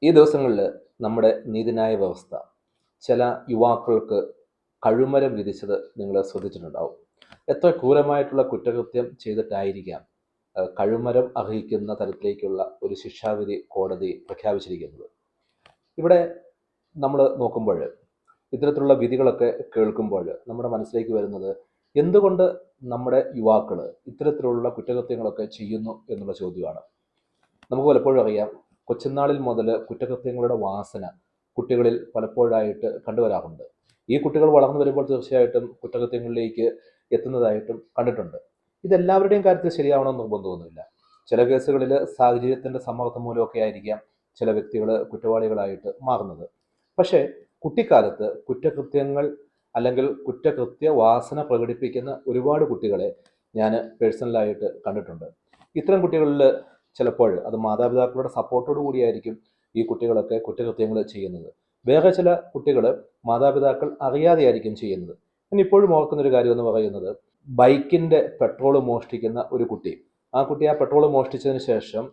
ഈ ദിവസങ്ങളിൽ നമ്മുടെ നീതിന്യായ വ്യവസ്ഥ ചില യുവാക്കൾക്ക് കഴുമരം വിധിച്ചത് നിങ്ങൾ ശ്രദ്ധിച്ചിട്ടുണ്ടാവും. എത്ര ക്രൂരമായിട്ടുള്ള കുറ്റകൃത്യം ചെയ്തിട്ടായിരിക്കാം കഴുമരം അർഹിക്കുന്ന തരത്തിലേക്കുള്ള ഒരു ശിക്ഷാവിധി കോടതി പ്രഖ്യാപിച്ചിരിക്കുന്നത്. ഇവിടെ നമ്മൾ നോക്കുമ്പോൾ ഇത്തരത്തിലുള്ള വിധികളൊക്കെ കേൾക്കുമ്പോൾ നമ്മുടെ മനസ്സിലേക്ക് വരുന്നത് എന്തുകൊണ്ട് നമ്മുടെ യുവാക്കൾ ഇത്തരത്തിലുള്ള കുറ്റകൃത്യങ്ങളൊക്കെ ചെയ്യുന്നു എന്നുള്ള ചോദ്യമാണ്. നമുക്ക് പലപ്പോഴും അറിയാം, കൊച്ചുനാളിൽ മുതൽ കുറ്റകൃത്യങ്ങളുടെ വാസന കുട്ടികളിൽ പലപ്പോഴായിട്ട് കണ്ടുവരാറുണ്ട്. ഈ കുട്ടികൾ വളർന്നു വരുമ്പോൾ തീർച്ചയായിട്ടും കുറ്റകൃത്യങ്ങളിലേക്ക് എത്തുന്നതായിട്ടും കണ്ടിട്ടുണ്ട്. ഇതെല്ലാവരുടെയും കാര്യത്തിൽ ശരിയാവണമെന്ന് നിർബന്ധമൊന്നുമില്ല. ചില കേസുകളിൽ സാഹചര്യത്തിൻ്റെ സമ്മർദ്ദം മൂലമൊക്കെ ആയിരിക്കാം ചില വ്യക്തികൾ കുറ്റവാളികളായിട്ട് മാറുന്നത്. പക്ഷേ കുട്ടിക്കാലത്ത് കുറ്റകൃത്യങ്ങൾ അല്ലെങ്കിൽ കുറ്റകൃത്യ വാസന പ്രകടിപ്പിക്കുന്ന ഒരുപാട് കുട്ടികളെ ഞാൻ പേഴ്സണലായിട്ട് കണ്ടിട്ടുണ്ട്. ഇത്തരം കുട്ടികളിൽ ചിലപ്പോൾ അത് മാതാപിതാക്കളുടെ സപ്പോർട്ടോടു കൂടിയായിരിക്കും ഈ കുട്ടികളൊക്കെ കുറ്റകൃത്യങ്ങൾ ചെയ്യുന്നത്. വേറെ ചില കുട്ടികൾ മാതാപിതാക്കൾ അറിയാതെയായിരിക്കും ചെയ്യുന്നത്. ഞാൻ ഇപ്പോഴും ഓർക്കുന്നൊരു കാര്യം എന്ന് പറയുന്നത്, ബൈക്കിൻ്റെ പെട്രോൾ മോഷ്ടിക്കുന്ന ഒരു കുട്ടി. ആ കുട്ടി ആ പെട്രോൾ മോഷ്ടിച്ചതിന് ശേഷം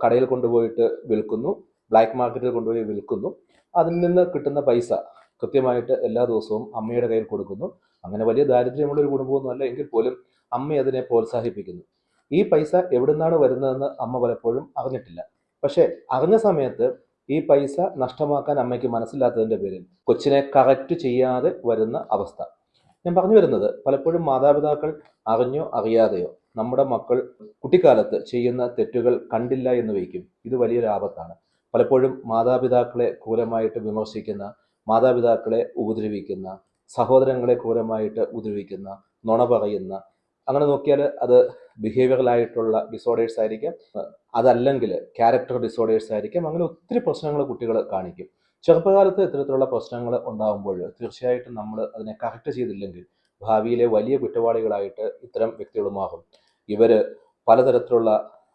കടയിൽ കൊണ്ടുപോയിട്ട് വിൽക്കുന്നു, ബ്ലാക്ക് മാർക്കറ്റിൽ കൊണ്ടുപോയി വിൽക്കുന്നു. അതിൽ നിന്ന് കിട്ടുന്ന പൈസ കൃത്യമായിട്ട് എല്ലാ ദിവസവും അമ്മയുടെ കയ്യിൽ കൊടുക്കുന്നു. അങ്ങനെ വലിയ ദാരിദ്ര്യമുള്ള ഒരു കുടുംബമൊന്നുമല്ല എങ്കിൽ പോലും അമ്മ അതിനെ പ്രോത്സാഹിപ്പിക്കുന്നു. ഈ പൈസ എവിടെ നിന്നാണ് വരുന്നതെന്ന് അമ്മ പലപ്പോഴും അറിഞ്ഞിട്ടില്ല. പക്ഷേ അറിഞ്ഞ സമയത്ത് ഈ പൈസ നഷ്ടമാക്കാൻ അമ്മയ്ക്ക് മനസ്സിലാത്തതിൻ്റെ പേരിൽ കൊച്ചിനെ കറക്റ്റ് ചെയ്യാതെ വരുന്ന അവസ്ഥ. ഞാൻ പറഞ്ഞു വരുന്നത്, പലപ്പോഴും മാതാപിതാക്കൾ അറിഞ്ഞോ അറിയാതെയോ നമ്മുടെ മക്കൾ കുട്ടിക്കാലത്ത് ചെയ്യുന്ന തെറ്റുകൾ കണ്ടില്ല എന്ന് വയ്ക്കും. ഇത് വലിയൊരു ആപത്താണ്. പലപ്പോഴും മാതാപിതാക്കളെ ക്രൂരമായിട്ട് വിമർശിക്കുന്ന, മാതാപിതാക്കളെ ഉപദ്രവിക്കുന്ന, സഹോദരങ്ങളെ ക്രൂരമായിട്ട് ഉപദ്രവിക്കുന്ന, നുണ പറയുന്ന, അങ്ങനെ നോക്കിയാൽ അത് ബിഹേവിയറലായിട്ടുള്ള ഡിസോർഡേഴ്സ് ആയിരിക്കാം, അതല്ലെങ്കിൽ ക്യാരക്ടർ ഡിസോർഡേഴ്സ് ആയിരിക്കാം. അങ്ങനെ ഒത്തിരി പ്രശ്നങ്ങൾ കുട്ടികൾ കാണിക്കും. ചെറുപ്പകാലത്ത് ഇത്തരത്തിലുള്ള പ്രശ്നങ്ങൾ ഉണ്ടാകുമ്പോൾ തീർച്ചയായിട്ടും നമ്മൾ അതിനെ കറക്റ്റ് ചെയ്തില്ലെങ്കിൽ ഭാവിയിലെ വലിയ കുറ്റവാളികളായിട്ട് ഇത്തരം വ്യക്തികൾ മാറും. ഇവർ പലതരത്തിലുള്ള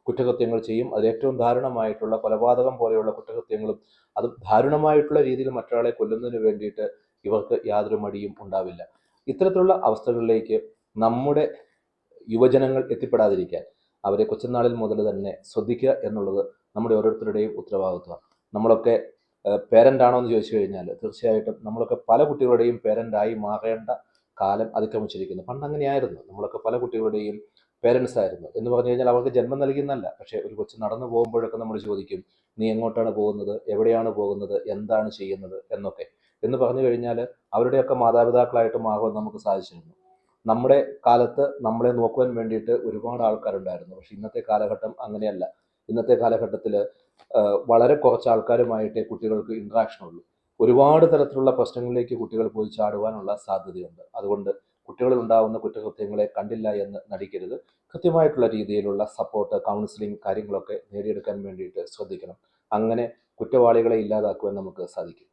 കുറ്റകൃത്യങ്ങൾ ചെയ്യും. അതിൽ ഏറ്റവും ദാരുണമായിട്ടുള്ള കൊലപാതകം പോലെയുള്ള കുറ്റകൃത്യങ്ങളും, അത് ദാരുണമായിട്ടുള്ള രീതിയിൽ മറ്റൊരാളെ കൊല്ലുന്നതിന് വേണ്ടിയിട്ട് ഇവർക്ക് യാതൊരു മടിയും ഉണ്ടാവില്ല. ഇത്തരത്തിലുള്ള അവസ്ഥകളിലേക്ക് നമ്മുടെ യുവജനങ്ങൾ എത്തിപ്പെടാതിരിക്കാൻ അവരെ കൊച്ചുനാളിൽ മുതൽ തന്നെ ശ്രദ്ധിക്കുക എന്നുള്ളത് നമ്മുടെ ഓരോരുത്തരുടെയും ഉത്തരവാദിത്വമാണ്. നമ്മളൊക്കെ പേരൻ്റ് ആണോ എന്ന് ചോദിച്ചു കഴിഞ്ഞാൽ തീർച്ചയായിട്ടും നമ്മളൊക്കെ പല കുട്ടികളുടെയും പേരൻ്റായി മാറേണ്ട കാലം അതിക്രമിച്ചിരിക്കുന്നു. പണ്ട് അങ്ങനെയായിരുന്നു. നമ്മളൊക്കെ പല കുട്ടികളുടെയും പേരൻസ് ആയിരുന്നു. എന്ന് പറഞ്ഞു കഴിഞ്ഞാൽ അവർക്ക് ജന്മം നൽകുന്നല്ല. പക്ഷേ ഒരു കൊച്ചു നടന്നു പോകുമ്പോഴൊക്കെ നമ്മൾ ചോദിക്കും, നീ എങ്ങോട്ടാണ് പോകുന്നത്, എവിടെയാണ് പോകുന്നത്, എന്താണ് ചെയ്യുന്നത് എന്നൊക്കെ. എന്ന് പറഞ്ഞു കഴിഞ്ഞാൽ അവരുടെയൊക്കെ മാതാപിതാക്കളായിട്ട് മാറുവാൻ നമുക്ക് സാധിച്ചിരുന്നു. നമ്മുടെ കാലത്ത് നമ്മളെ നോക്കുവാൻ വേണ്ടിയിട്ട് ഒരുപാട് ആൾക്കാരുണ്ടായിരുന്നു. പക്ഷെ ഇന്നത്തെ കാലഘട്ടം അങ്ങനെയല്ല. ഇന്നത്തെ കാലഘട്ടത്തിൽ വളരെ കുറച്ച് ആൾക്കാരുമായിട്ടേ കുട്ടികൾക്ക് ഇൻട്രാക്ഷൻ ഉള്ളൂ. ഒരുപാട് തരത്തിലുള്ള പ്രശ്നങ്ങളിലേക്ക് കുട്ടികൾ പോയി ചാടുവാനുള്ള സാധ്യതയുണ്ട്. അതുകൊണ്ട് കുട്ടികളിൽ ഉണ്ടാകുന്ന കുറ്റകൃത്യങ്ങളെ കണ്ടില്ല എന്ന് നടിക്കരുത്. കൃത്യമായിട്ടുള്ള രീതിയിലുള്ള സപ്പോർട്ട്, കൗൺസിലിംഗ് കാര്യങ്ങളൊക്കെ നേടിയെടുക്കാൻ വേണ്ടിയിട്ട് ശ്രദ്ധിക്കണം. അങ്ങനെ കുറ്റവാളികളെ ഇല്ലാതാക്കുവാൻ നമുക്ക് സാധിക്കും.